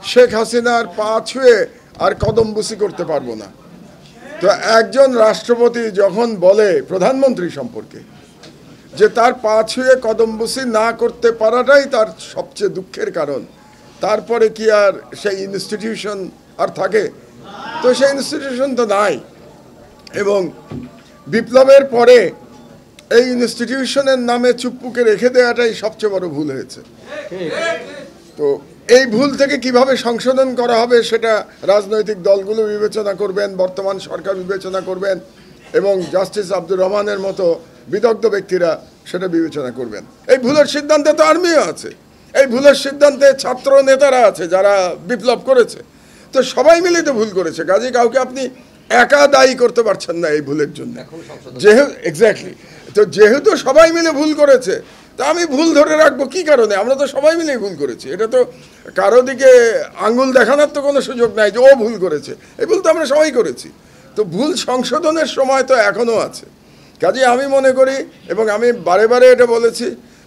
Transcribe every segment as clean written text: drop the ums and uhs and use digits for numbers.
শেখ হাসিনার পা ছুঁয়ে আর কদমবুসি করতে পারবো না। তো একজন রাষ্ট্রপতি যখন বলে প্রধানমন্ত্রী সম্পর্কে যে তার পা ছুঁয়ে কদমবুসি না করতে পারাটাই তার সবচেয়ে দুঃখের কারণ, তারপরে কি আর সেই ইনস্টিটিউশন আর থাকে? তো সেই ইনস্টিটিউশন তো নাই। এবং বিপ্লবের পরে এই ইনস্টিটিউশনের নামে চুপ্পুকে রেখে দেওয়াটাই সবচেয়ে বড় ভুল হয়েছে। তো এই ভুল থেকে কিভাবে সংশোধন করা হবে সেটা রাজনৈতিক দলগুলো বিবেচনা করবেন, বর্তমান সরকার বিবেচনা করবেন, এবং জাস্টিস আব্দুর রহমানের মতো বিদগ্ধ ব্যক্তিরা সেটা বিবেচনা করবেন। এই ভুলের সিদ্ধান্তে তো আর্মিও আছে, এই ভুলের সিদ্ধান্তে ছাত্র নেতারা আছে যারা বিপ্লব করেছে। তো সবাই মিলে তো ভুল করেছে, কাজে কাউকে আপনি একা দায়ী করতে পারছেন না এই ভুলের জন্য। যেহেতু সবাই মিলে ভুল করেছে, তা আমি ভুল ধরে রাখবো কি কারণে? আমরা তো সবাই মিলে ভুল করেছি। এটা তো কারো দিকে আঙ্গুল দেখানোর তো কোনো সুযোগ নাই যে ও ভুল করেছে। এই ভুল তো আমরা সবাই করেছি। তো ভুল সংশোধনের সময় তো এখনও আছে। কাজে আমি মনে করি, এবং আমি বারে বারে এটা বলেছি,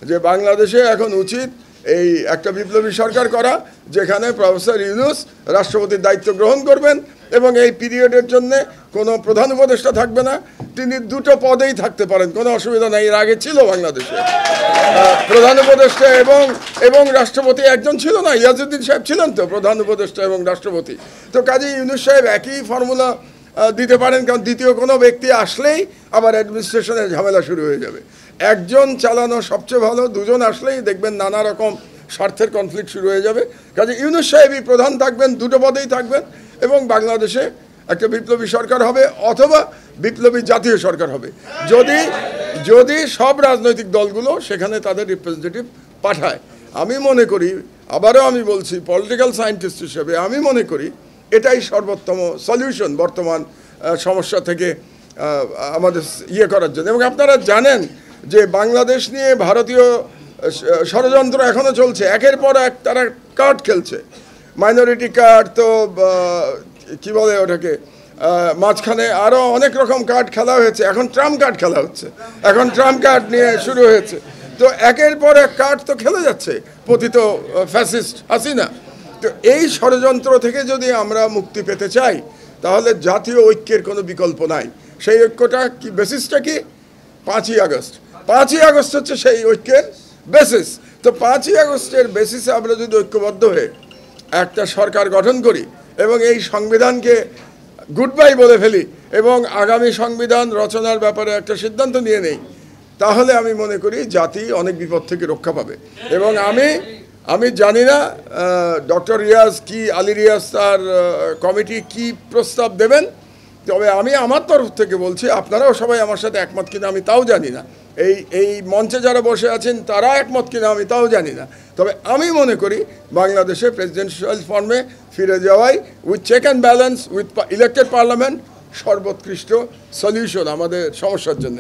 যে বাংলাদেশে এখন উচিত এই একটা বিপ্লবী সরকার করা, যেখানে প্রফেসর ইউনূস রাষ্ট্রপতির দায়িত্ব গ্রহণ করবেন, এবং এই পিরিয়ডের জন্য কোনো প্রধান উপদেষ্টা থাকবে না, তিনি দুটো পদেই থাকতে পারেন, কোনো অসুবিধা নেই। এর আগে ছিল বাংলাদেশে প্রধান উপদেষ্টা এবং রাষ্ট্রপতি একজন ছিল না, ইয়াজউদ্দিন সাহেব ছিলেন তো প্রধান উপদেষ্টা এবং রাষ্ট্রপতি। তো কাজী ইউনূস সাহেব একই ফর্মুলা দিতে পারেন, কারণ দ্বিতীয় কোনো ব্যক্তি আসলেই আবার অ্যাডমিনিস্ট্রেশনের ঝামেলা শুরু হয়ে যাবে। একজন চালানো সবচেয়ে ভালো, দুজন আসলেই দেখবেন নানা রকম স্বার্থের কনফ্লিক্ট শুরু হয়ে যাবে। কাজে ইউনূস সাহেবই প্রধান থাকবেন, দুটো পদেই থাকবেন, এবং বাংলাদেশে একটা বিপ্লবী সরকার হবে, অথবা বিপ্লবী জাতীয় সরকার হবে, যদি সব রাজনৈতিক দলগুলো সেখানে তাদের রিপ্রেজেন্টেটিভ পাঠায়। আমি মনে করি, আবারও আমি বলছি, পলিটিক্যাল সায়েন্টিস্ট হিসেবে আমি মনে করি এটাই সর্বোত্তম সলিউশন বর্তমান সমস্যা থেকে আমাদের করার জন্য। এবং আপনারা জানেন যে বাংলাদেশ নিয়ে ভারতীয় ষড়যন্ত্র এখনও চলছে, একের পর এক তারা কার্ড খেলছে। মাইনরিটি কার্ড, তো কি বলে ওটাকে, মাঝখানে আরও অনেক রকম কার্ড খেলা হয়েছে, এখন ট্রাম্প কার্ড খেলা হচ্ছে, এখন ট্রাম্প কার্ড নিয়ে শুরু হয়েছে। তো একের পর এক কার্ড তো খেলে যাচ্ছে পতিত ফ্যাসিস্ট হাসিনা। তো এই ষড়যন্ত্র থেকে যদি আমরা মুক্তি পেতে চাই, তাহলে জাতীয় ঐক্যের কোনো বিকল্প নাই। সেই ঐক্যটা কি, বেসিসটা কি? 5ই আগস্ট। 5ই আগস্ট হচ্ছে সেই ঐক্যের বেসিস। তো 5ই আগস্টের বেসিসে আমরা যদি ঐক্যবদ্ধ হয়ে একটা সরকার গঠন করি, এবং এই সংবিধানকে গুড বাই বলে ফেলি, এবং আগামী সংবিধান রচনার ব্যাপারে একটা সিদ্ধান্ত নিয়ে নেই, তাহলে আমি মনে করি জাতি অনেক বিপদ থেকে রক্ষা পাবে। এবং আমি জানি না ডক্টর রিয়াজ কি, আলী রিয়াজ তার কমিটি কি প্রস্তাব দেবেন, তবে আমি আমার তরফ থেকে বলছি, আপনারাও সবাই আমার সাথে একমত কিনা আমি তাও জানি না, এই মঞ্চে যারা বসে আছেন তারা একমত কিনা আমি তাও জানি না, তবে আমি মনে করি বাংলাদেশে প্রেসিডেন্সিয়াল ফর্মে ফিরে যাওয়াই with check and balance with elected parliament সর্বোৎকৃষ্ট সলিউশন আমাদের সমস্যার জন্য।